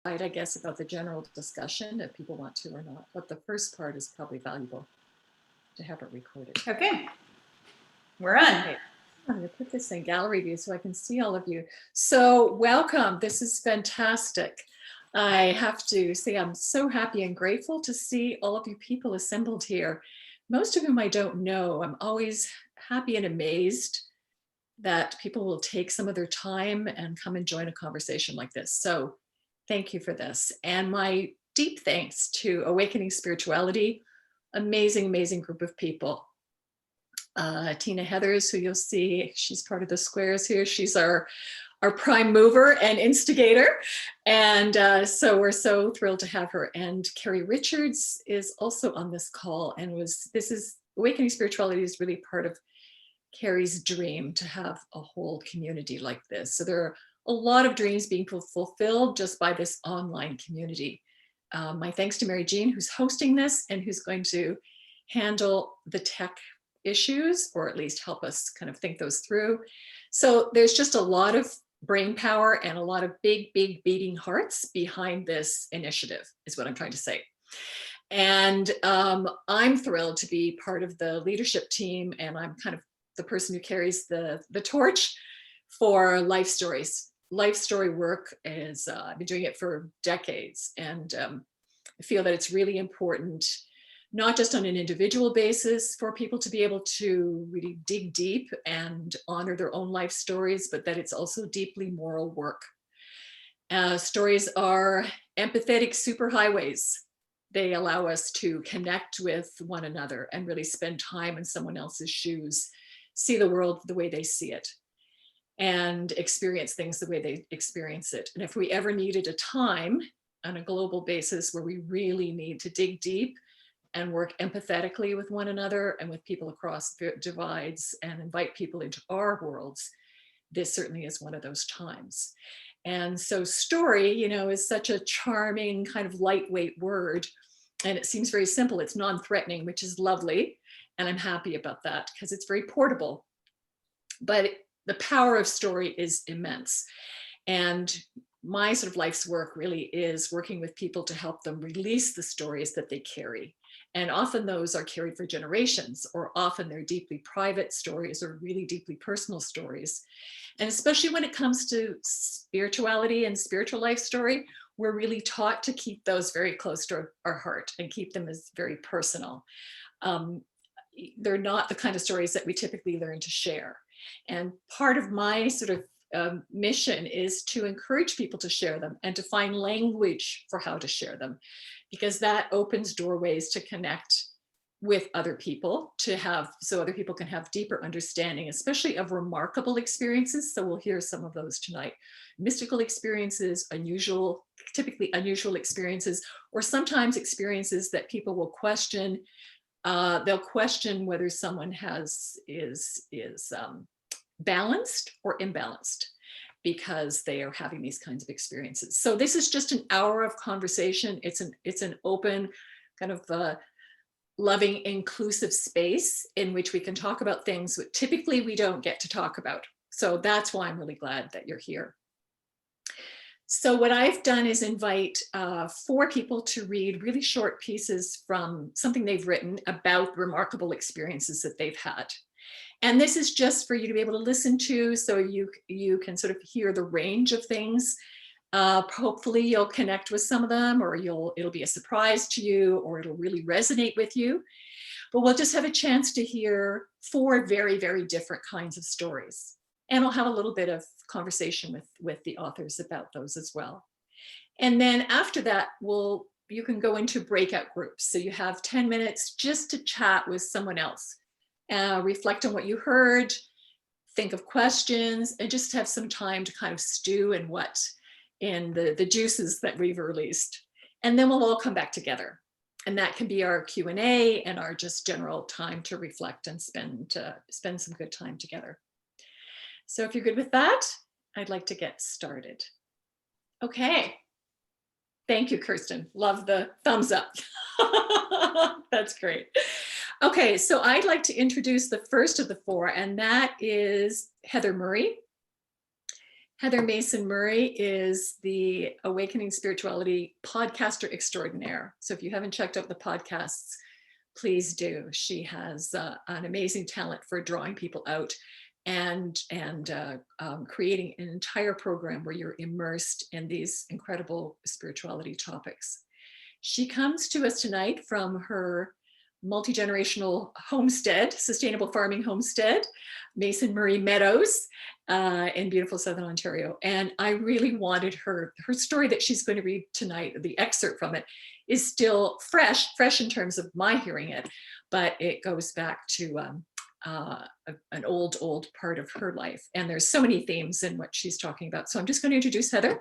I guess, about the general discussion if people want to or not. But the first part is probably valuable to have it recorded. Okay, we're on. Okay. I'm going to put this in gallery view so I can see all of you. So welcome. This is fantastic. I have to say I'm so happy and grateful to see all of you people assembled here, most of whom I don't know. I'm always happy and amazed that people will take some of their time and come and join a conversation like this. So thank you for this. And my deep thanks to Awakening Spirituality, amazing, amazing group of people. Tina Heathers, who you'll see, she's part of the squares here. She's our prime mover and instigator. And so we're so thrilled to have her. And Carrie Richards is also on this call and this is Awakening Spirituality is really part of Carrie's dream to have a whole community like this. So there are a lot of dreams being fulfilled just by this online community. My thanks to Mary Jean, who's hosting this and who's going to handle the tech issues, or at least help us kind of think those through. So there's just a lot of brain power and a lot of big, big beating hearts behind this initiative, is what I'm trying to say. And I'm thrilled to be part of the leadership team, and I'm kind of the person who carries the torch for life stories. Life story work is, I've been doing it for decades, and I feel that it's really important, not just on an individual basis for people to be able to really dig deep and honor their own life stories, but that it's also deeply moral work. Stories are empathetic superhighways. They allow us to connect with one another and really spend time in someone else's shoes, see the world the way they see it, and experience things the way they experience it. And if we ever needed a time on a global basis where we really need to dig deep and work empathetically with one another and with people across divides and invite people into our worlds, this certainly is one of those times. And so story, you know, is such a charming kind of lightweight word, and it seems very simple. It's non-threatening, which is lovely. And I'm happy about that because it's very portable. But the power of story is immense. And my sort of life's work really is working with people to help them release the stories that they carry. And often those are carried for generations, or often they're deeply private stories or really deeply personal stories. And especially when it comes to spirituality and spiritual life story, we're really taught to keep those very close to our heart and keep them as very personal. They're not the kind of stories that we typically learn to share. And part of my sort of mission is to encourage people to share them and to find language for how to share them, because that opens doorways to connect with other people, so other people can have deeper understanding, especially of remarkable experiences. So we'll hear some of those tonight. Mystical experiences, typically unusual experiences, or sometimes experiences that people will question. They'll question whether someone is balanced or imbalanced because they are having these kinds of experiences. So this is just an hour of conversation. It's an open kind of loving, inclusive space in which we can talk about things that typically we don't get to talk about. So that's why I'm really glad that you're here. So what I've done is invite 4 people to read really short pieces from something they've written about remarkable experiences that they've had. And this is just for you to be able to listen to, so you can sort of hear the range of things. Hopefully you'll connect with some of them, or it'll be a surprise to you, or it'll really resonate with you. But we'll just have a chance to hear 4 very, very different kinds of stories. And I'll have a little bit of conversation with the authors about those as well. And then after that, you can go into breakout groups. So you have 10 minutes just to chat with someone else. Reflect on what you heard, think of questions, and just have some time to kind of stew in the juices that we've released. And then we'll all come back together. And that can be our Q&A and our just general time to reflect and spend some good time together. So if you're good with that, I'd like to get started. Okay. Thank you, Kirsten. Love the thumbs up. That's great. Okay, so I'd like to introduce the first of the 4, and that is Heather Murray. Heather Mason Murray is the Awakening Spirituality podcaster extraordinaire. So if you haven't checked out the podcasts, please do. She has an amazing talent for drawing people out and creating an entire program where you're immersed in these incredible spirituality topics. She comes to us tonight from her multi-generational homestead, sustainable farming homestead, Mason Murray Meadows in beautiful Southern Ontario. And I really wanted her story that she's going to read tonight, the excerpt from it, is still fresh in terms of my hearing it, but it goes back to an old part of her life. And there's so many themes in what she's talking about. So I'm just going to introduce Heather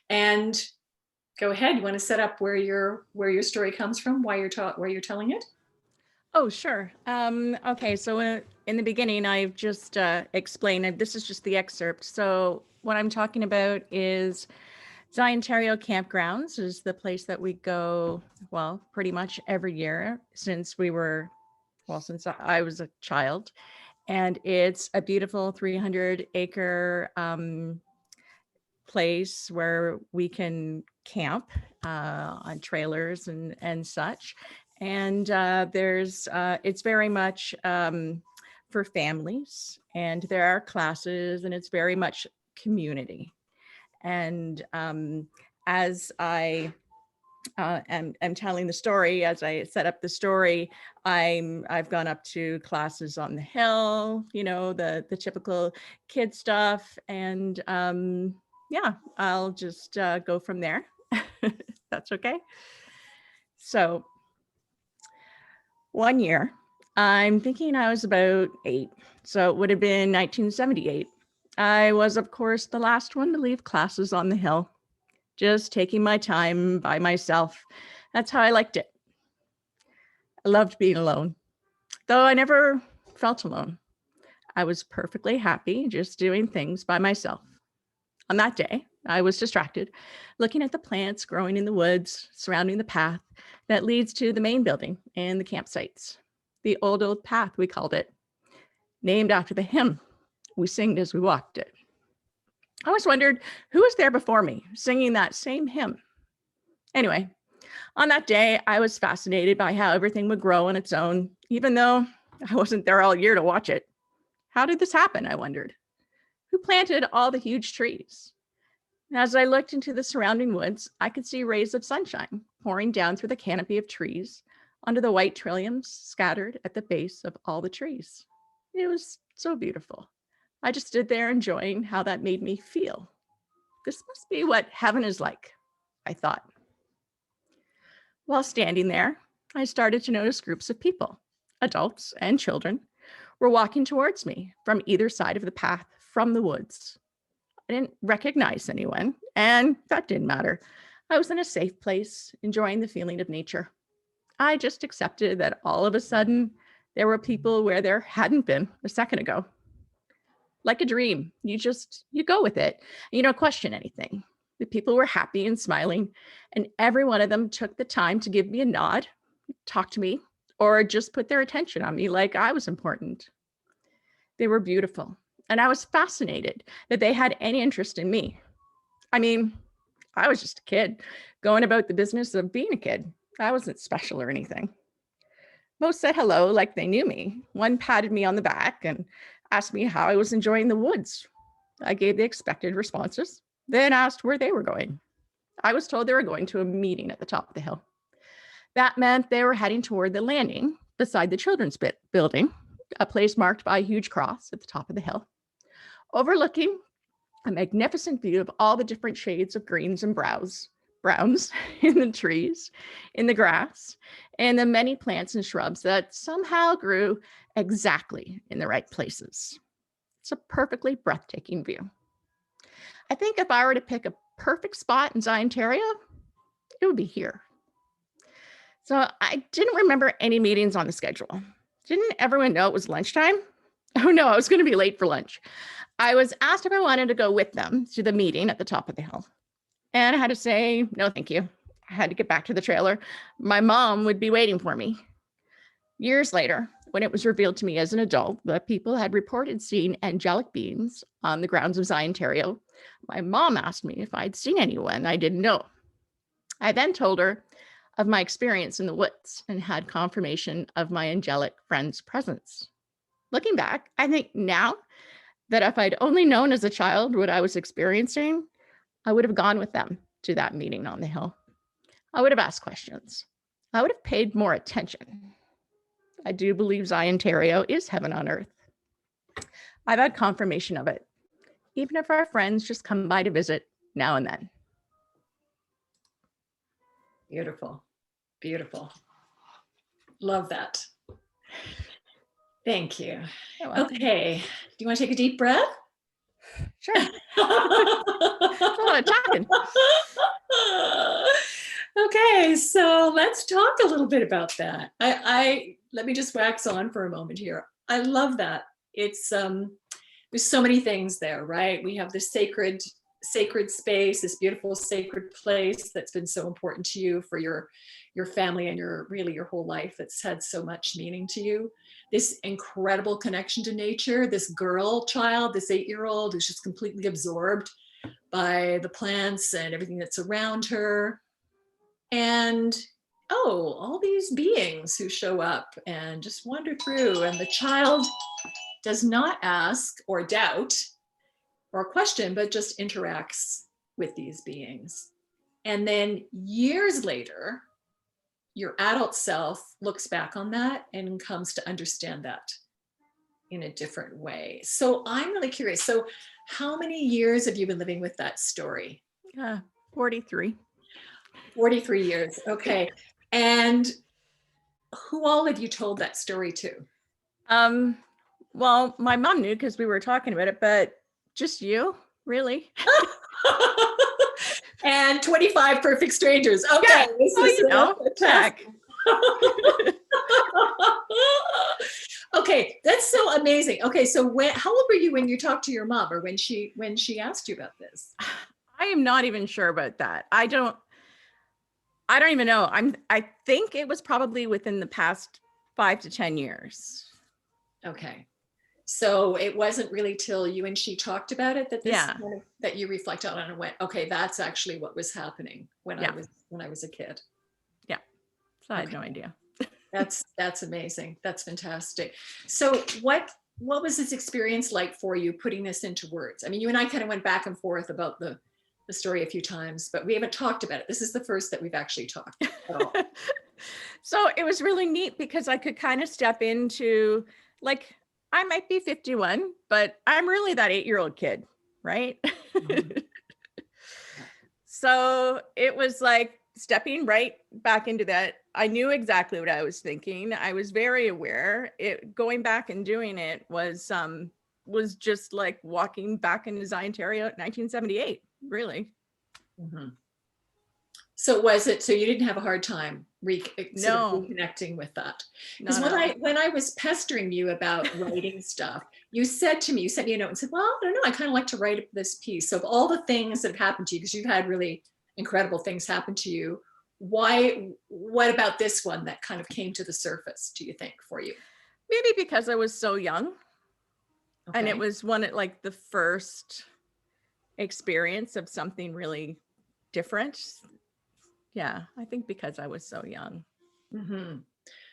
and go ahead. You want to set up where your story comes from, why you're telling it? Oh, sure. Okay, so in the beginning, I've just explained, this is just the excerpt. So what I'm talking about is Zion Ontario Campgrounds is the place that we go, well, pretty much every year since since I was a child. And it's a beautiful 300-acre place where we can camp on trailers and such. And it's very much for families, and there are classes, and it's very much community. And as I am telling the story, as I set up the story, I've gone up to classes on the hill, the typical kid stuff, and yeah, I'll just go from there. That's okay. So one year, I'm thinking I was about 8, so it would have been 1978. I was, of course, the last one to leave classes on the hill, just taking my time by myself. That's how I liked it. I loved being alone, though I never felt alone. I was perfectly happy just doing things by myself. On that day, I was distracted, looking at the plants growing in the woods surrounding the path that leads to the main building and the campsites. The old path, we called it, named after the hymn we sing as we walked it. I always wondered who was there before me singing that same hymn. Anyway, on that day, I was fascinated by how everything would grow on its own, even though I wasn't there all year to watch it. How did this happen, I wondered? Who planted all the huge trees? As I looked into the surrounding woods, I could see rays of sunshine pouring down through the canopy of trees onto the white trilliums scattered at the base of all the trees. It was so beautiful. I just stood there enjoying how that made me feel. This must be what heaven is like, I thought. While standing there, I started to notice groups of people, adults and children, were walking towards me from either side of the path from the woods. I didn't recognize anyone, and that didn't matter. I was in a safe place, enjoying the feeling of nature. I just accepted that all of a sudden, there were people where there hadn't been a second ago. Like a dream, you go with it. You don't question anything. The people were happy and smiling, and every one of them took the time to give me a nod, talk to me, or just put their attention on me like I was important. They were beautiful, and I was fascinated that they had any interest in me. I mean, I was just a kid going about the business of being a kid. I wasn't special or anything. Most said hello like they knew me. One patted me on the back and asked me how I was enjoying the woods. I gave the expected responses, then asked where they were going. I was told they were going to a meeting at the top of the hill. That meant they were heading toward the landing beside the children's building, a place marked by a huge cross at the top of the hill, overlooking a magnificent view of all the different shades of greens and browns in the trees, in the grass, and the many plants and shrubs that somehow grew exactly in the right places. It's a perfectly breathtaking view. I think if I were to pick a perfect spot in Zion, Ontario, it would be here. So I didn't remember any meetings on the schedule. Didn't everyone know it was lunchtime? Oh no, I was going to be late for lunch. I was asked if I wanted to go with them to the meeting at the top of the hill. And I had to say, no, thank you. I had to get back to the trailer. My mom would be waiting for me. Years later, when it was revealed to me as an adult that people had reported seeing angelic beings on the grounds of Zion, Ontario, My mom asked me if I'd seen anyone I didn't know. I then told her of my experience in the woods and had confirmation of my angelic friend's presence. Looking back, I think now that if I'd only known as a child what I was experiencing, I would have gone with them to that meeting on the hill. I would have asked questions. I would have paid more attention. I do believe Zion Ontario is heaven on earth. I've had confirmation of it, even if our friends just come by to visit now and then. Beautiful. Beautiful. Love that. Thank you. Okay. Do you want to take a deep breath? Sure. A lot of talking. Okay, so let's talk a little bit about that. I let me just wax on for a moment here. I love that. It's there's so many things there, right? We have this sacred space, this beautiful sacred place that's been so important to you for your family and your whole life. It's had so much meaning to you. This incredible connection to nature, this child, this 8-year-old who's just completely absorbed by the plants and everything that's around her. And all these beings who show up and just wander through, and the child does not ask or doubt or question, but just interacts with these beings. And then years later, your adult self looks back on that and comes to understand that in a different way. So I'm really curious. So how many years have you been living with that story? 43. 43 years. Okay. And who all have you told that story to? Well, my mom knew because we were talking about it, but just you, really? And 25 perfect strangers. Okay. Yeah. Check. Okay, that's so amazing. Okay, so how old were you when you talked to your mom, or when she asked you about this? I am not even sure about that. I don't even know. I think it was probably within the past 5 to 10 years. Okay. So it wasn't really till you and she talked about it that that you reflected on it and went, okay, that's actually what was happening when I was a kid. Yeah. So I had no idea. That's amazing. That's fantastic. So what was this experience like for you, putting this into words? I mean, you and I kind of went back and forth about the story a few times, but we haven't talked about it. This is the first that we've actually talked at all. So it was really neat because I could kind of step into, like, I might be 51, but I'm really that 8-year-old kid, right? Mm-hmm. So it was like stepping right back into that. I knew exactly what I was thinking. I was very aware. Going back and doing it was just like walking back into Zion Ontario at 1978, really. Mm-hmm. So you didn't have a hard time reconnecting with that? Because when I was pestering you about writing stuff, you sent me a note and said, well, I don't know, I kind of like to write this piece. So of all the things that have happened to you, because you've had really incredible things happen to you, what about this one that kind of came to the surface, do you think, for you? Maybe because I was so young. Okay. And it was like the first experience of something really different. Yeah, I think because I was so young. Mm-hmm.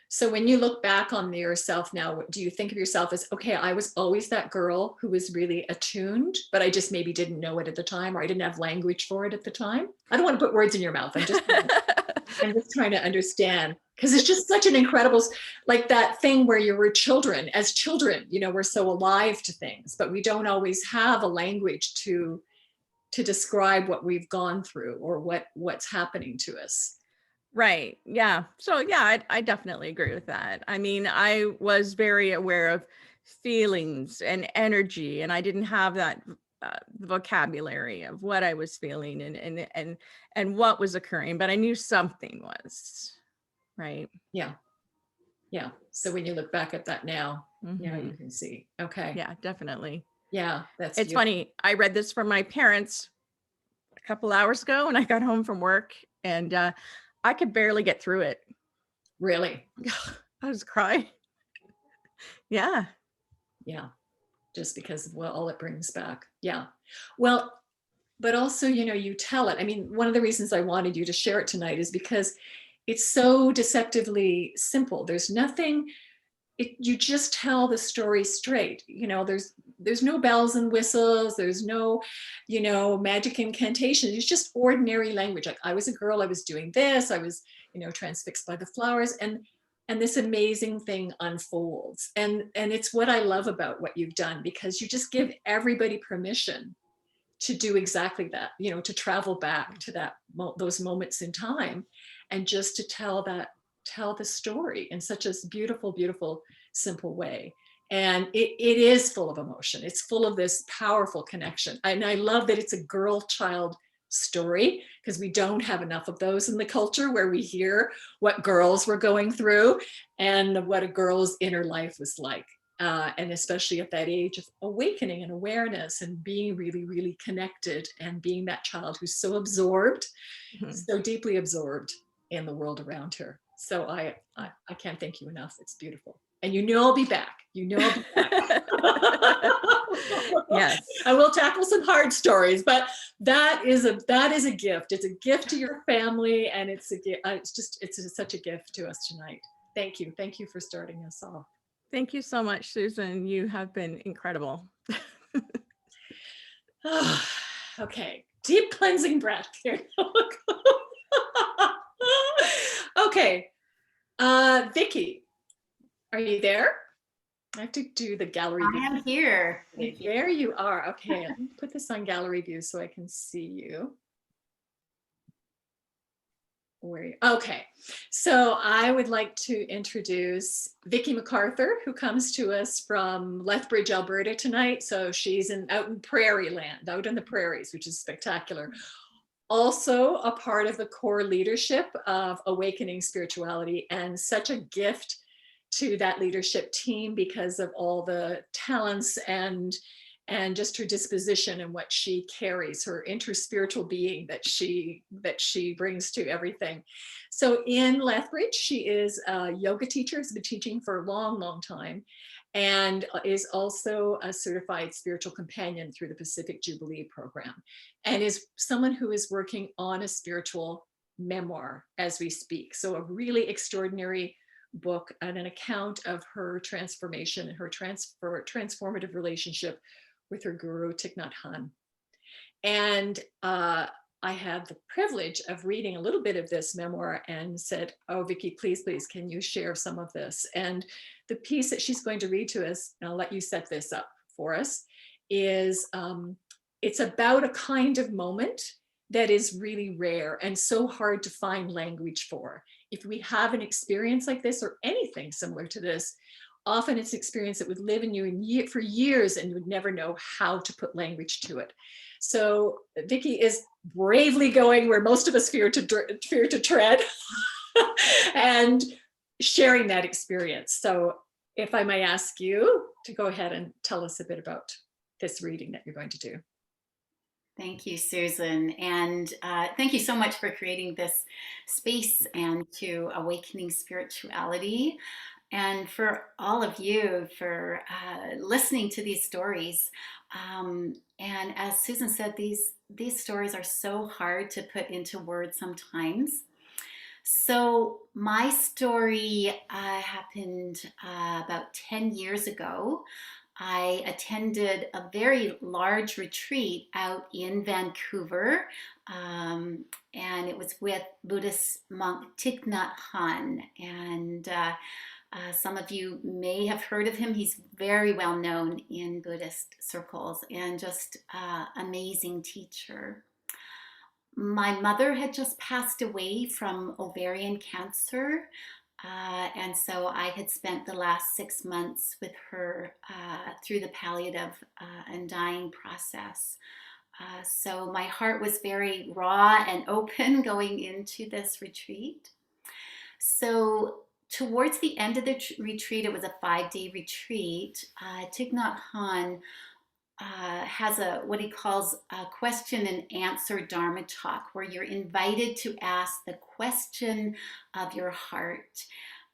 So when you look back on yourself now, do you think of yourself as, okay, I was always that girl who was really attuned, but I just maybe didn't know it at the time, or I didn't have language for it at the time? I don't want to put words in your mouth. I'm just trying to understand, because it's just such an incredible, like that thing where you were children. As children, we're so alive to things, but we don't always have a language to describe what we've gone through or what's happening to us. Right. Yeah. So yeah, I definitely agree with that. I mean, I was very aware of feelings and energy, and I didn't have that vocabulary of what I was feeling and what was occurring, but I knew something was right. Yeah. Yeah. So when you look back at that now, mm-hmm. You can see. Okay. Yeah, definitely. Yeah. It's funny. I read this from my parents a couple hours ago when I got home from work, and I could barely get through it. Really? I was crying. Yeah. Yeah. Just because of all it brings back. Yeah. Well, but also, you tell it. I mean, one of the reasons I wanted you to share it tonight is because it's so deceptively simple. There's nothing, you just tell the story straight. There's no bells and whistles. There's no, magic incantations. It's just ordinary language. Like, I was a girl, I was doing this, I was, transfixed by the flowers, and this amazing thing unfolds. And it's what I love about what you've done, because you just give everybody permission to do exactly that, to travel back to those moments in time, and just to tell the story in such a beautiful, beautiful, simple way. And it is full of emotion. It's full of this powerful connection. And I love that it's a girl child story, because we don't have enough of those in the culture, where we hear what girls were going through and what a girl's inner life was like. And especially at that age of awakening and awareness and being really, really connected, and being that child who's so absorbed, so deeply absorbed in the world around her. So I can't thank you enough. It's beautiful. And I'll be back. I'll be back. Yes. I will tackle some hard stories, but that is a gift. It's a gift to your family, and it's such a gift to us tonight. Thank you. Thank you for starting us off. Thank you so much, Susan. You have been incredible. Okay, deep cleansing breath here. Okay, Vickie, are you there? I have to do the gallery view. I am here. There you are. Okay, let me put this on gallery view so I can see you. Okay, so I would like to introduce Vickie MacArthur, who comes to us from Lethbridge, Alberta tonight. So she's out in prairie land, out in the prairies, which is spectacular. Also a part of the core leadership of Awakening Spirituality, and such a gift to that leadership team because of all the talents and just her disposition and what she carries, her interspiritual being that she brings to everything. So in Lethbridge, she is a yoga teacher, has been teaching for a long, long time, and is also a certified spiritual companion through the Pacific Jubilee program, and is someone who is working on a spiritual memoir as we speak. So a really extraordinary book and an account of her transformation and her transformative relationship with her guru, Thich Nhat Hanh. And I had the privilege of reading a little bit of this memoir and said, oh, Vickie, please, can you share some of this? And the piece that she's going to read to us, and I'll let you set this up for us, is it's about a kind of moment that is really rare and so hard to find language for. If we have an experience like this, or anything similar to this, often it's an experience that would live in you for years, and you would never know how to put language to it. So Vickie is bravely going where most of us fear to tread and sharing that experience. So if I may ask you to go ahead and tell us a bit about this reading that you're going to do. Thank you, Susan. And thank you so much for creating this space and to Awakening Spirituality. And for all of you for listening to these stories. And as Susan said, these stories are so hard to put into words sometimes. So my story happened about 10 years ago. I attended a very large retreat out in Vancouver, and it was with Buddhist monk Thich Nhat Hanh. And some of you may have heard of him. He's very well known in Buddhist circles, and just amazing teacher. My mother had just passed away from ovarian cancer. And so I had spent the last 6 months with her through the palliative and dying process. So my heart was very raw and open going into this retreat. So towards the end of the retreat, it was a 5-day retreat, Thich Nhat Hanh has what he calls a question and answer Dharma talk, where you're invited to ask the question of your heart.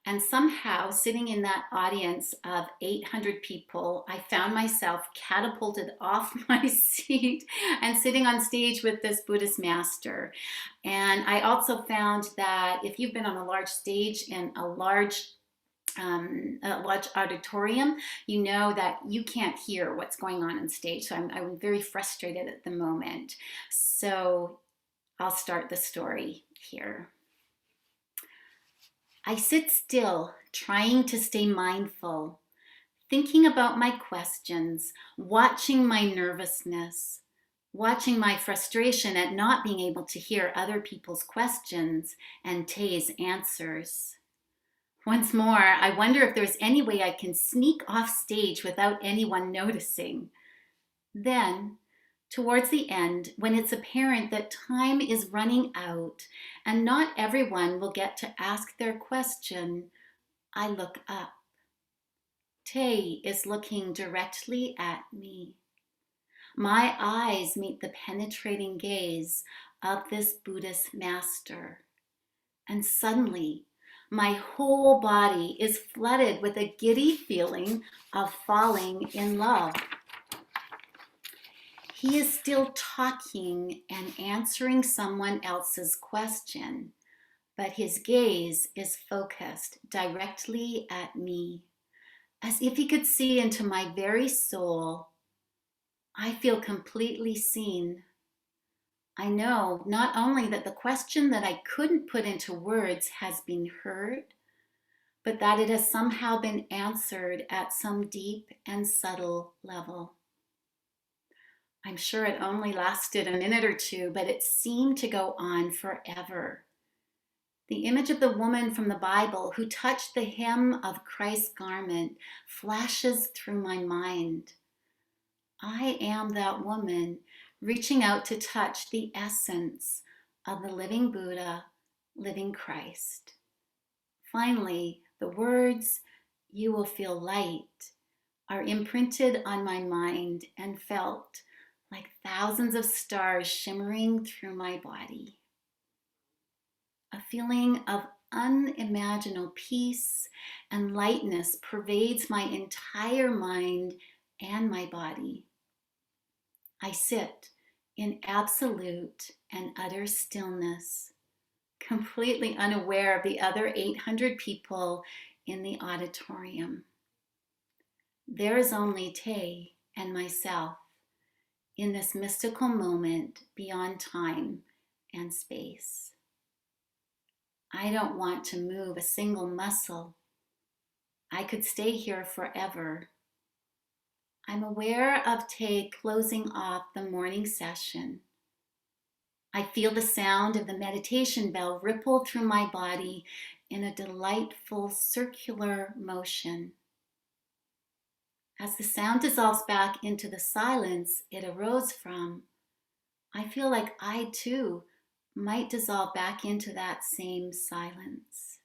And somehow, sitting in that audience of 800 people, I found myself catapulted off my seat and sitting on stage with this Buddhist master. And I also found that if you've been on a large stage in a large auditorium, you know that you can't hear what's going on stage. So I'm very frustrated at the moment. So I'll start the story here. I sit still, trying to stay mindful, thinking about my questions, watching my nervousness, watching my frustration at not being able to hear other people's questions and Tay's answers. Once more, I wonder if there's any way I can sneak off stage without anyone noticing. Then, towards the end, when it's apparent that time is running out and not everyone will get to ask their question, I look up. Tay is looking directly at me. My eyes meet the penetrating gaze of this Buddhist master. And suddenly, my whole body is flooded with a giddy feeling of falling in love. He is still talking and answering someone else's question, but his gaze is focused directly at me, as if he could see into my very soul. I feel completely seen. I know not only that the question that I couldn't put into words has been heard, but that it has somehow been answered at some deep and subtle level. I'm sure it only lasted a minute or two, but it seemed to go on forever. The image of the woman from the Bible who touched the hem of Christ's garment flashes through my mind. I am that woman reaching out to touch the essence of the living Buddha, living Christ. Finally, the words, "You will feel light," are imprinted on my mind and felt like thousands of stars shimmering through my body. A feeling of unimaginable peace and lightness pervades my entire mind and my body. I sit in absolute and utter stillness, completely unaware of the other 800 people in the auditorium. There is only Tay and myself in this mystical moment beyond time and space. I don't want to move a single muscle. I could stay here forever. I'm aware of Tay closing off the morning session. I feel the sound of the meditation bell ripple through my body in a delightful circular motion. As the sound dissolves back into the silence it arose from, I feel like I too might dissolve back into that same silence.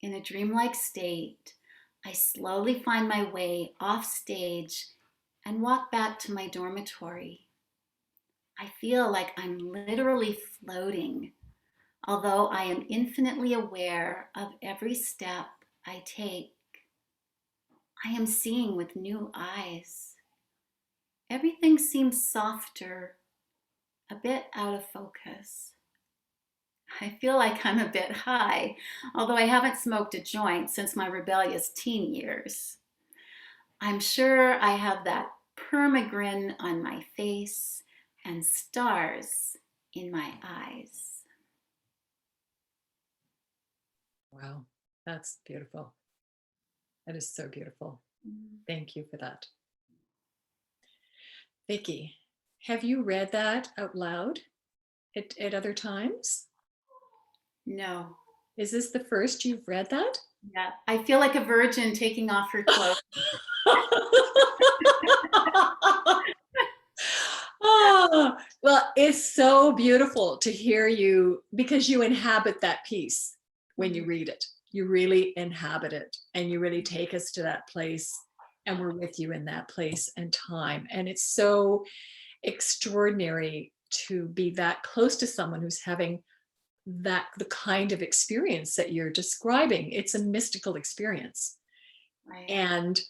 In a dreamlike state, I slowly find my way off stage and walk back to my dormitory. I feel like I'm literally floating, although I am infinitely aware of every step I take. I am seeing with new eyes. Everything seems softer, a bit out of focus. I feel like I'm a bit high, although I haven't smoked a joint since my rebellious teen years. I'm sure I have that perma-grin on my face and stars in my eyes. Wow, that's beautiful. That is so beautiful. Thank you for that. Vickie, have you read that out loud at other times? No. Is this the first you've read that? Yeah, I feel like a virgin taking off her clothes. Oh, well, it's so beautiful to hear you because you inhabit that piece when you read it. You really inhabit it and you really take us to that place and we're with you in that place and time. And it's so extraordinary to be that close to someone who's having the kind of experience that you're describing. It's a mystical experience. Right. And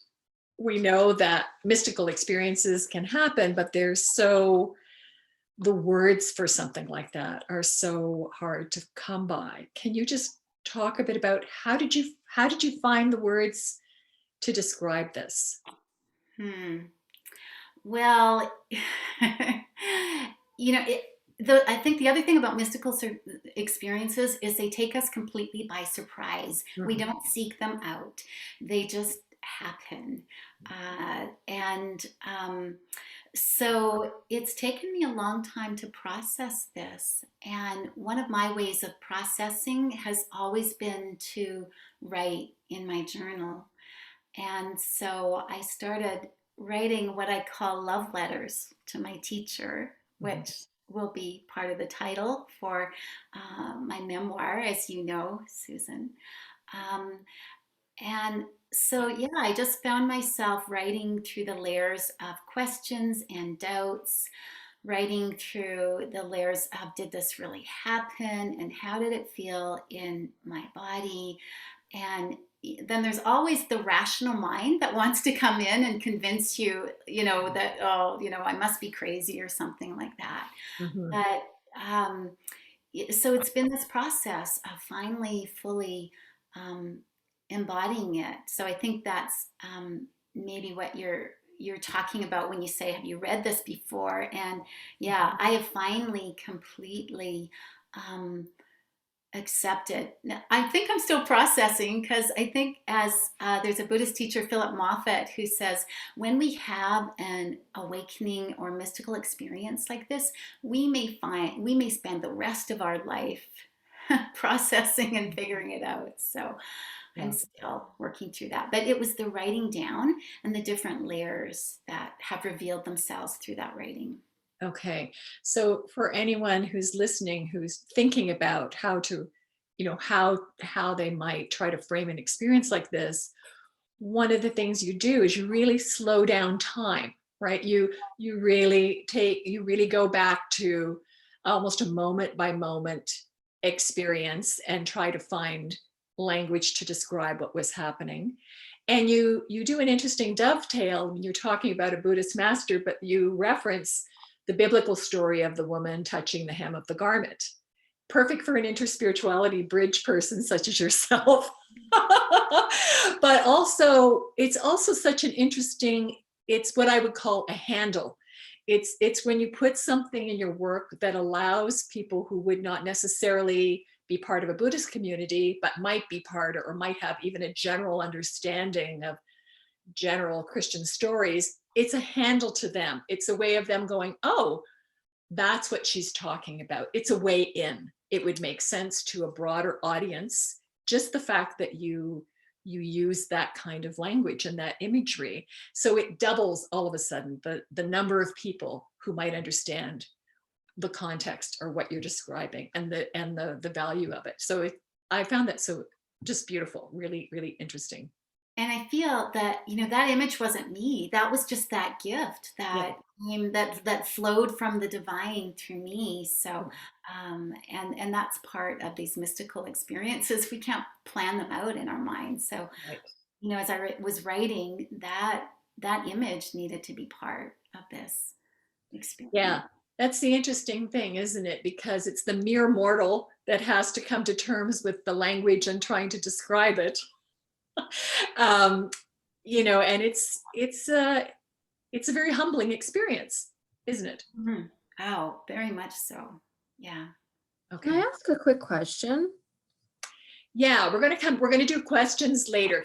we know that mystical experiences can happen, but the words for something like that are so hard to come by. Can you just talk a bit about how did you find the words to describe this? Well, I think the other thing about mystical experiences is they take us completely by surprise. We don't seek them out; they just happen, so it's taken me a long time to process this. And one of my ways of processing has always been to write in my journal. And so I started writing what I call love letters to my teacher, which will be part of the title for my memoir, as you know, Susan. Um, and so, yeah, I just found myself writing through the layers of questions and doubts, writing through the layers of did this really happen and how did it feel in my body? And then there's always the rational mind that wants to come in and convince you, that, oh, I must be crazy or something like that. But so it's been this process of finally fully um, embodying it. So I think that's maybe what you're talking about when you say, have you read this before? And yeah, I have finally completely accepted. Now, I think I'm still processing, because I think as there's a Buddhist teacher, Philip Moffat, who says when we have an awakening or mystical experience like this, we may spend the rest of our life processing and figuring it out. So I'm still working through that. But it was the writing down and the different layers that have revealed themselves through that writing. Okay. So for anyone who's listening, who's thinking about how to, how they might try to frame an experience like this, one of the things you do is you really slow down time, right? You really go back to almost a moment by moment experience and try to find language to describe what was happening. And you do an interesting dovetail when you're talking about a Buddhist master, but you reference the biblical story of the woman touching the hem of the garment. Perfect for an interspirituality bridge person such as yourself. But also, it's also such an interesting, it's what I would call a handle. It's when you put something in your work that allows people who would not necessarily be part of a Buddhist community, but might be part or might have even a general understanding of general Christian stories. It's a handle to them. It's a way of them going, oh, that's what she's talking about. It's a way in. It would make sense to a broader audience. Just the fact that you use that kind of language and that imagery. So it doubles all of a sudden the number of people who might understand the context or what you're describing and the value of it. So I found that so just beautiful, really, really interesting. And I feel that, that image wasn't me. That was just that gift that came, that flowed from the divine through me. So, and that's part of these mystical experiences. We can't plan them out in our minds. So, as I was writing, that image needed to be part of this experience. Yeah, that's the interesting thing, isn't it? Because it's the mere mortal that has to come to terms with the language and trying to describe it. And it's a very humbling experience, isn't it? Mm-hmm. Oh, very much so. Yeah. Okay. Can I ask a quick question? Yeah, we're gonna do questions later.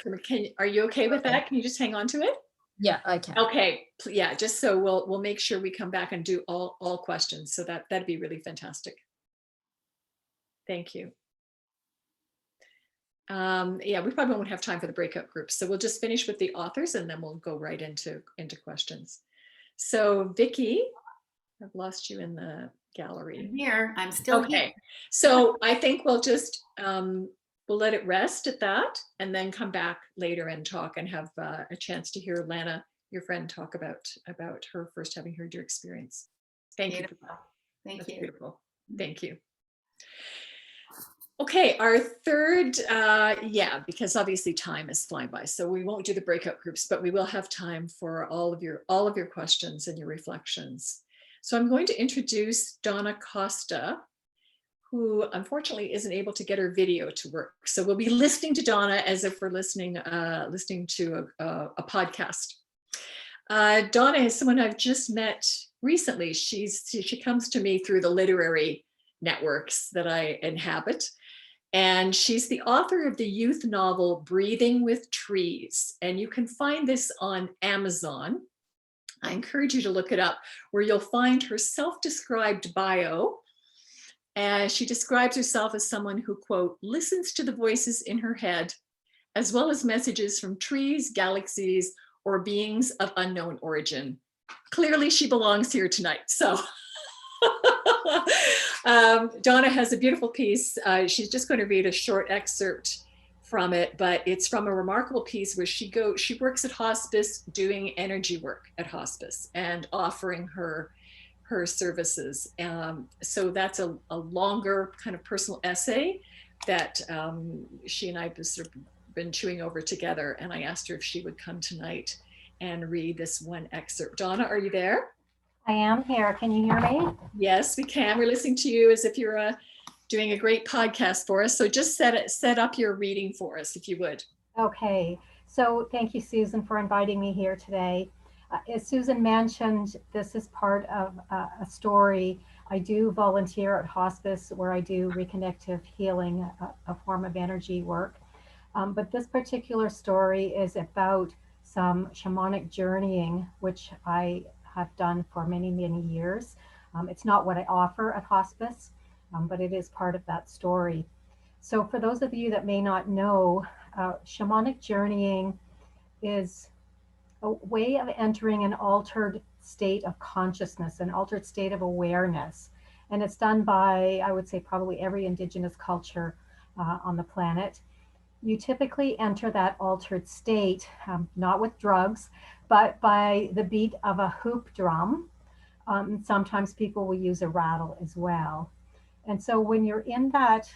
Are you okay with that? Can you just hang on to it? Yeah, I can. Okay. Yeah, just so we'll make sure we come back and do all questions. So that'd be really fantastic. Thank you. Yeah, we probably won't have time for the breakout groups, so we'll just finish with the authors and then we'll go right into questions. So Vickie, I've lost you in the gallery. I'm here. I'm still here. So I think we'll just we'll let it rest at that and then come back later and talk and have a chance to hear Lana, your friend, talk about her first having heard your experience. Thank Beautiful. you. Thank That's you. beautiful. Thank you. Okay, our third, yeah, because obviously time is flying by, so we won't do the breakout groups, but we will have time for all of your questions and your reflections. So I'm going to introduce Donna Costa, who unfortunately isn't able to get her video to work. So we'll be listening to Donna as if we're listening to a podcast. Donna is someone I've just met recently. She comes to me through the literary networks that I inhabit. And she's the author of the youth novel, Breathing with Trees. And you can find this on Amazon. I encourage you to look it up, where you'll find her self-described bio. And she describes herself as someone who, quote, listens to the voices in her head, as well as messages from trees, galaxies, or beings of unknown origin. Clearly, she belongs here tonight. So Donna has a beautiful piece. She's just going to read a short excerpt from it, but it's from a remarkable piece where she works at hospice, doing energy work at hospice and offering her services. So that's a longer kind of personal essay that she and I have sort of been chewing over together. And I asked her if she would come tonight and read this one excerpt. Donna, are you there? I am here. Can you hear me? Yes, we can. We're listening to you as if you're doing a great podcast for us. So just set up your reading for us, if you would. Okay. So thank you, Susan, for inviting me here today. As Susan mentioned, this is part of a story. I do volunteer at hospice where I do reconnective healing, a form of energy work. But this particular story is about some shamanic journeying, which I have done for many, many years. It's not what I offer at hospice, but it is part of that story. So for those of you that may not know, shamanic journeying is a way of entering an altered state of consciousness, an altered state of awareness. And it's done by, I would say, probably every indigenous culture on the planet. You typically enter that altered state, not with drugs, but by the beat of a hoop drum. Sometimes people will use a rattle as well. And so when you're in that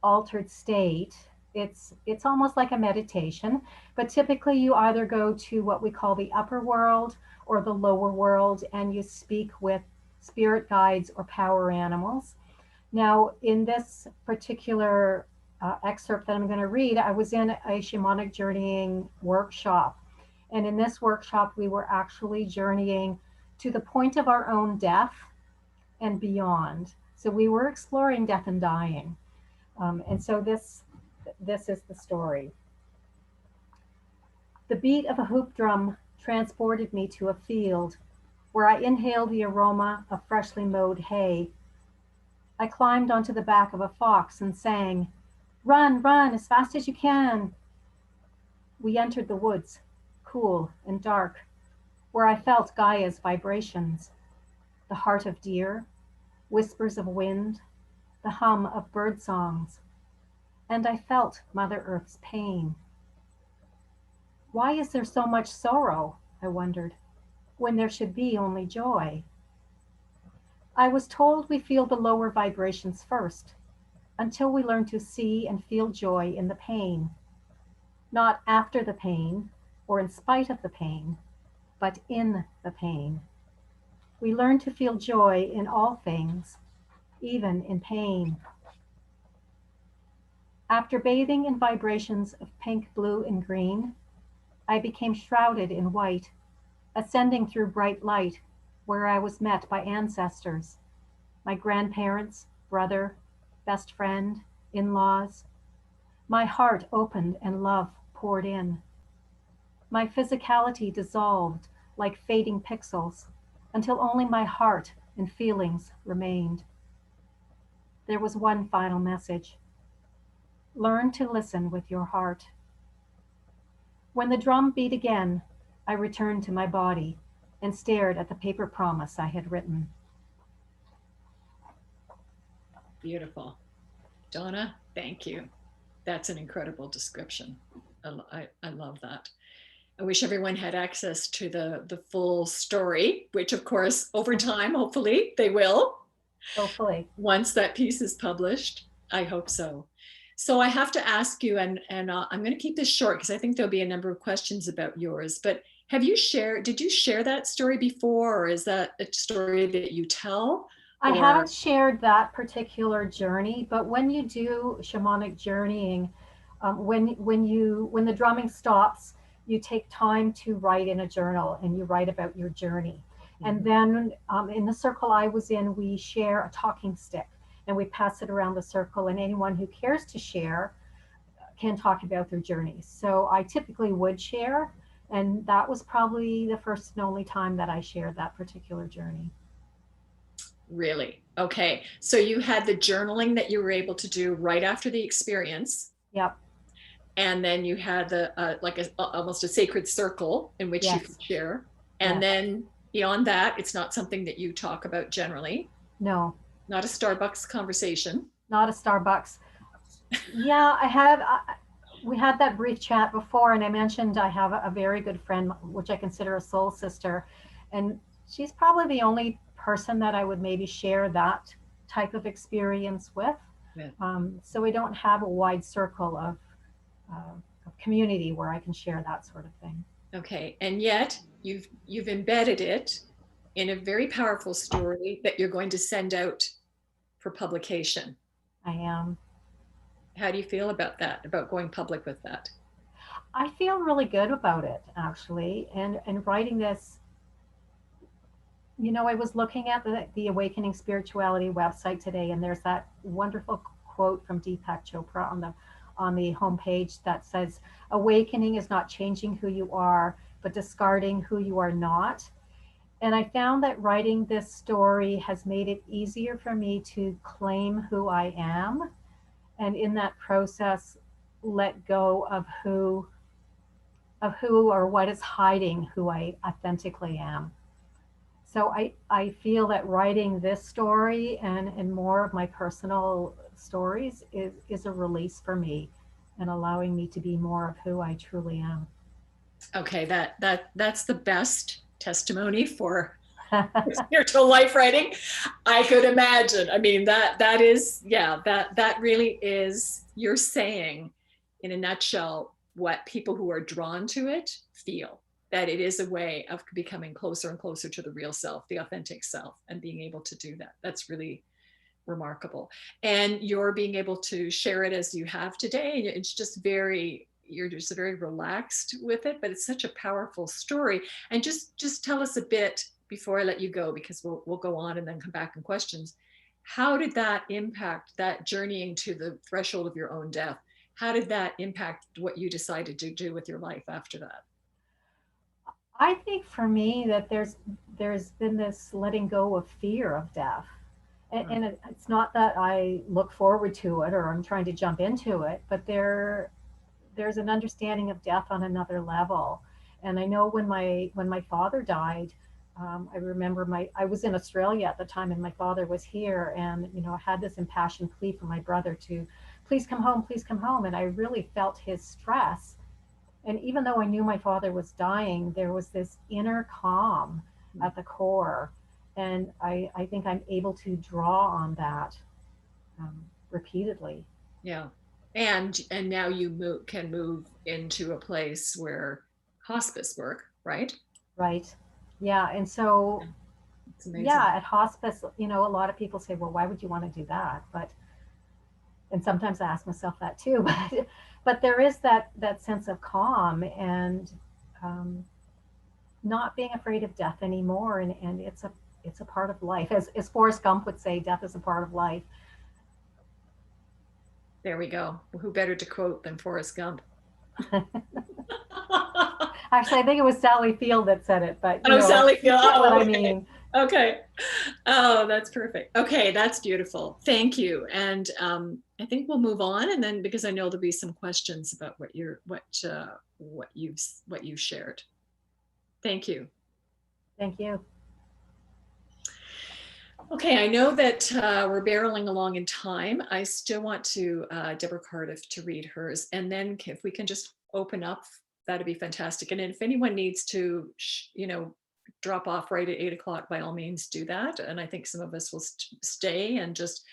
altered state, it's almost like a meditation, but typically you either go to what we call the upper world or the lower world, and you speak with spirit guides or power animals. Now, in this particular excerpt that I'm going to read, I was in a shamanic journeying workshop. And in this workshop, we were actually journeying to the point of our own death and beyond. So we were exploring death and dying. And so this is the story. The beat of a hoop drum transported me to a field where I inhaled the aroma of freshly mowed hay. I climbed onto the back of a fox and sang, "Run, run, as fast as you can." We entered the woods, cool and dark, where I felt Gaia's vibrations, the heart of deer, whispers of wind, the hum of bird songs, and I felt Mother Earth's pain. Why is there so much sorrow, I wondered, when there should be only joy? I was told we feel the lower vibrations first, until we learn to see and feel joy in the pain, not after the pain or in spite of the pain, but in the pain. We learn to feel joy in all things, even in pain. After bathing in vibrations of pink, blue, and green, I became shrouded in white, ascending through bright light, where I was met by ancestors, my grandparents, brother, best friend, in-laws. My heart opened and love poured in. My physicality dissolved like fading pixels until only my heart and feelings remained. There was one final message. Learn to listen with your heart. When the drum beat again, I returned to my body and stared at the paper promise I had written. Beautiful. Donna, thank you. That's an incredible description. I love that. I wish everyone had access to the full story, which of course, over time, hopefully they will. Hopefully. Once that piece is published. I hope so. So I have to ask you, and I'm going to keep this short because I think there'll be a number of questions about yours, but did you share that story before, or is that a story that you tell? I Or haven't shared that particular journey, but when you do shamanic journeying, when the drumming stops, you take time to write in a journal and you write about your journey. And then in the circle I was in, we share a talking stick and we pass it around the circle, and anyone who cares to share can talk about their journeys. So I typically would share, and that was probably the first and only time that I shared that particular journey. really? Okay. So you had the journaling that you were able to do right after the experience. Yep. And then you had almost a sacred circle in which you Yes. could share. And Yes. then beyond that, it's not something that you talk about generally. No. Not a Starbucks conversation. Not a Starbucks. Yeah, we had that brief chat before, and I mentioned I have a very good friend, which I consider a soul sister, and she's probably the only person that I would maybe share that type of experience with. Yeah. So we don't have a wide circle of community where I can share that sort of thing. Okay. And yet you've embedded it in a very powerful story that you're going to send out for publication. I am. How do you feel about that, about going public with that? I feel really good about it, actually, and writing this. You know, I was looking at the Awakening Spirituality website today, and there's that wonderful quote from Deepak Chopra on the homepage that says, "Awakening is not changing who you are, but discarding who you are not." And I found that writing this story has made it easier for me to claim who I am, and in that process, let go of who or what is hiding who I authentically am. So I feel that writing this story and more of my personal stories is a release for me and allowing me to be more of who I truly am. Okay, that's the best testimony for spiritual life writing I could imagine. I mean, that is, yeah, that really is, you're saying in a nutshell what people who are drawn to it feel, that it is a way of becoming closer and closer to the real self, the authentic self, and being able to do that. That's really remarkable. And you're being able to share it as you have today. It's just you're just very relaxed with it, but it's such a powerful story. And just tell us a bit before I let you go, because we'll go on and then come back in questions. How did that impact, that journeying to the threshold of your own death? How did that impact what you decided to do with your life after that? I think for me that there's been this letting go of fear of death. And it's not that I look forward to it or I'm trying to jump into it, but there's an understanding of death on another level. And I know when my father died, I remember I was in Australia at the time, and my father was here, and I had this impassioned plea from my brother to please come home, and I really felt his stress. And even though I knew my father was dying, there was this inner calm at the core, and I think I'm able to draw on that repeatedly. Yeah. And now you can move into a place where hospice work, right? Right. Yeah. And so, It's amazing. yeah, at hospice, a lot of people say, well, why would you want to do that? And sometimes I ask myself that too, but there is that sense of calm and not being afraid of death anymore. And it's a part of life. As Forrest Gump would say, death is a part of life. There we go. Who better to quote than Forrest Gump? Actually, I think it was Sally Field that said it, but Sally Field. You know what I Okay. mean. Okay. Oh, that's perfect. Okay, that's beautiful. Thank you. And I think we'll move on, and then because I know there'll be some questions about what you've shared. Thank you. Thank you. Okay, I know that we're barreling along in time. I still want to Deborah Cardiff to read hers, and then if we can just open up, that'd be fantastic. And if anyone needs to, drop off right at 8 o'clock, by all means do that. And I think some of us will stay and just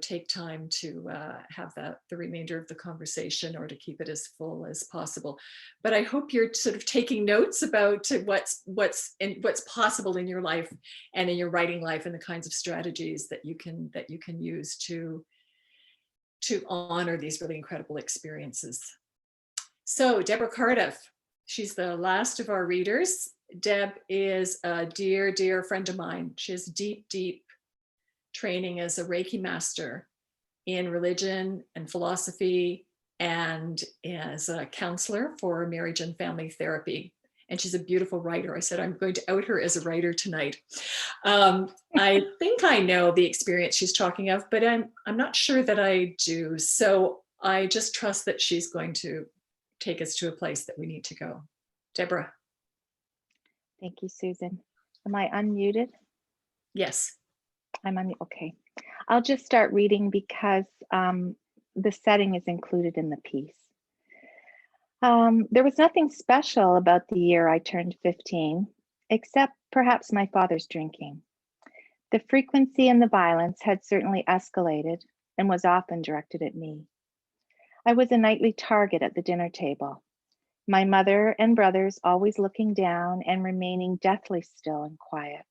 take time to have the remainder of the conversation, or to keep it as full as possible. But I hope you're sort of taking notes about what's possible in your life and in your writing life, and the kinds of strategies that you can use to honor these really incredible experiences. So Deborah Cardiff, she's the last of our readers. Deb is a dear, dear friend of mine. She has deep, deep training as a Reiki master in religion and philosophy, and as a counselor for marriage and family therapy. And she's a beautiful writer. I said, I'm going to out her as a writer tonight. I think I know the experience she's talking of, but I'm not sure that I do. So I just trust that she's going to take us to a place that we need to go. Deborah. Thank you, Susan. Am I unmuted? Yes. Okay. I'll just start reading because the setting is included in the piece. There was nothing special about the year I turned 15, except perhaps my father's drinking. The frequency and the violence had certainly escalated and was often directed at me. I was a nightly target at the dinner table, my mother and brothers always looking down and remaining deathly still and quiet.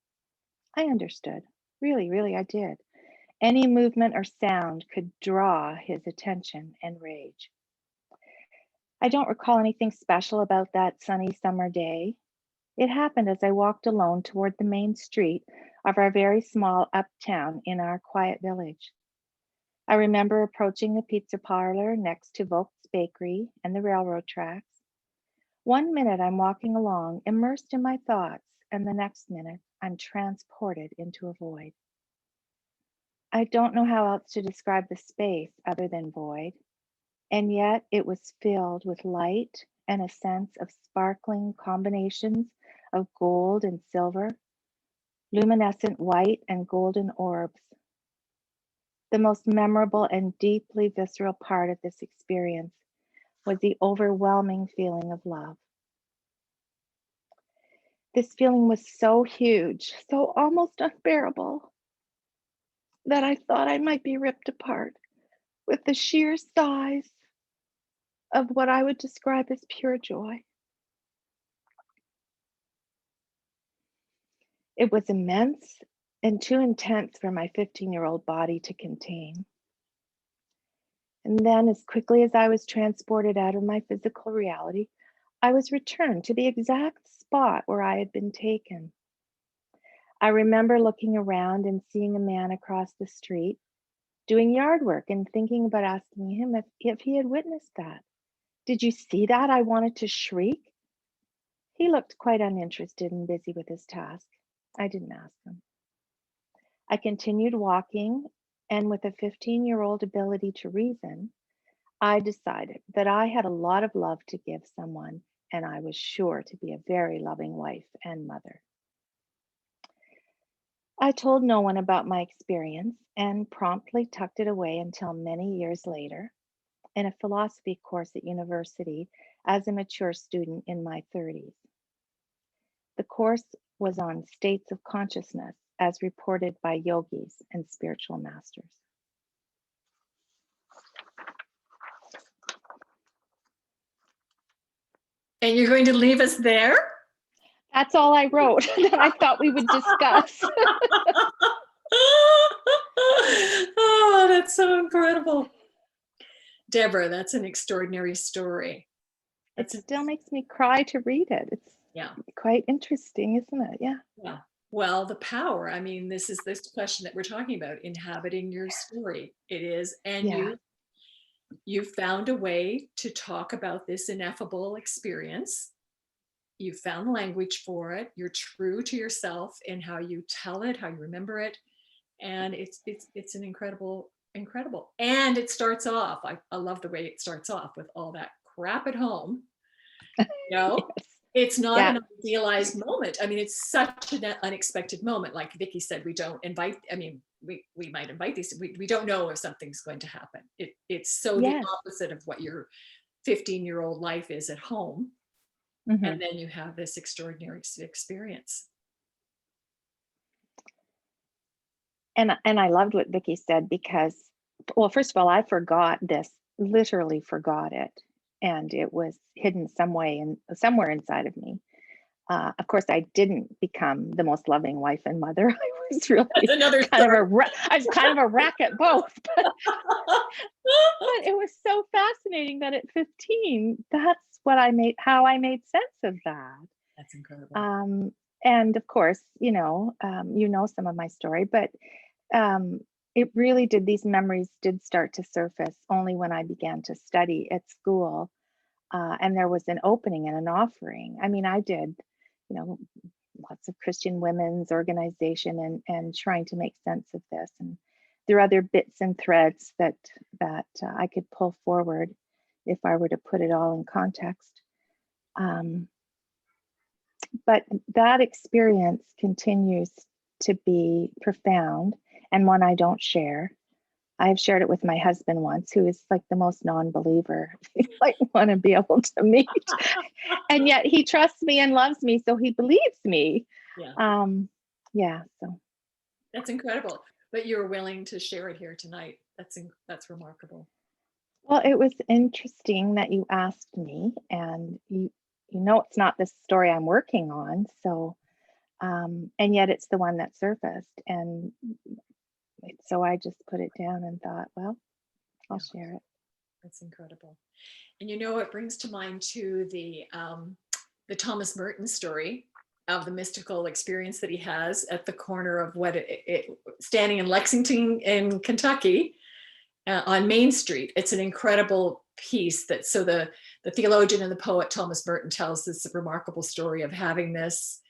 I understood. Really, really, I did. Any movement or sound could draw his attention and rage. I don't recall anything special about that sunny summer day. It happened as I walked alone toward the main street of our very small uptown in our quiet village. I remember approaching the pizza parlor next to Volk's Bakery and the railroad tracks. 1 minute I'm walking along, immersed in my thoughts, and the next minute I'm transported into a void. I don't know how else to describe the space other than void, and yet it was filled with light and a sense of sparkling combinations of gold and silver, luminescent white and golden orbs. The most memorable and deeply visceral part of this experience was the overwhelming feeling of love. This feeling was so huge, so almost unbearable, that I thought I might be ripped apart with the sheer size of what I would describe as pure joy. It was immense and too intense for my 15-year-old body to contain. And then, as quickly as I was transported out of my physical reality, I was returned to the exact spot where I had been taken. I remember looking around and seeing a man across the street doing yard work and thinking about asking him if he had witnessed that. Did you see that? I wanted to shriek. He looked quite uninterested and busy with his task. I didn't ask him. I continued walking, and with a 15-year-old ability to reason, I decided that I had a lot of love to give someone, and I was sure to be a very loving wife and mother. I told no one about my experience and promptly tucked it away until many years later, in a philosophy course at university as a mature student in my 30s. The course was on states of consciousness as reported by yogis and spiritual masters. And you're going to leave us there? That's all I wrote that I thought we would discuss. Oh, that's so incredible. Deborah, that's an extraordinary story. It still makes me cry to read it. It's quite interesting, isn't it? Yeah. Yeah. Well, the power, I mean, this is this question that we're talking about, inhabiting your story. It is, and you found a way to talk about this ineffable experience. You found language for it. You're true to yourself in how you tell it, how you remember it. And it's an incredible. And it starts off, I love the way it starts off with all that crap at home. Yes. It's not an idealized moment. I mean, it's such an unexpected moment. Like Vickie said, we don't invite, I mean, we might invite these, we don't know if something's going to happen. It's so the opposite of what your 15-year-old life is at home. Mm-hmm. And then you have this extraordinary experience. And I loved what Vickie said because, well, first of all, I forgot this, literally forgot it. And it was hidden somewhere inside of me. Of course, I didn't become the most loving wife and mother. I was really Another I was kind of a wreck at both. But it was so fascinating that at 15, that's how I made sense of that. That's incredible. And of course, you know some of my story, but it really did. These memories did start to surface only when I began to study at school, and there was an opening and an offering. I mean, I did, lots of Christian women's organization and trying to make sense of this. And there are other bits and threads that I could pull forward if I were to put it all in context. But that experience continues to be profound and one I don't share. I've shared it with my husband once, who is like the most non-believer I want to be able to meet. And yet he trusts me and loves me, so he believes me. Yeah. So that's incredible. But you were willing to share it here tonight. That's remarkable. Well, it was interesting that you asked me, and it's not the story I'm working on. So, and yet it's the one that surfaced, and so I just put it down and thought, well, I'll share it. That's incredible. And it brings to mind too the Thomas Merton story of the mystical experience that he has at the corner of standing in Lexington in Kentucky on Main Street. It's an incredible piece so the theologian and the poet Thomas Merton tells this remarkable story of having this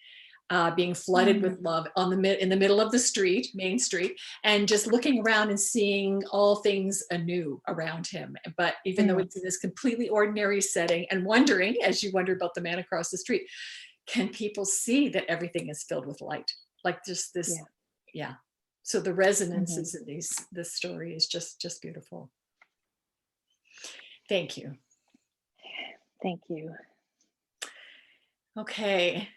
being flooded with love in the middle of the street, Main Street, and just looking around and seeing all things anew around him. But even though it's in this completely ordinary setting, and wondering, as you wonder about the man across the street, can people see that everything is filled with light? Like just this, So the resonances in this story is just beautiful. Thank you. Thank you. Okay.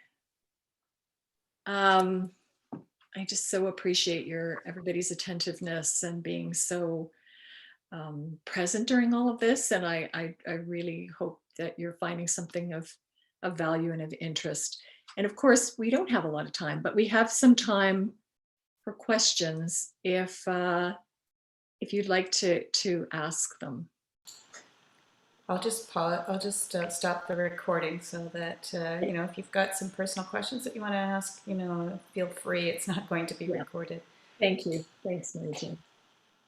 I just so appreciate everybody's attentiveness and being so present during all of this. And I really hope that you're finding something of value and of interest. And of course, we don't have a lot of time, but we have some time for questions if you'd like to ask them. I'll just pause. I'll just stop the recording so that, if you've got some personal questions that you want to ask, feel free. It's not going to be recorded. Thank you. Thanks, Mary Jane.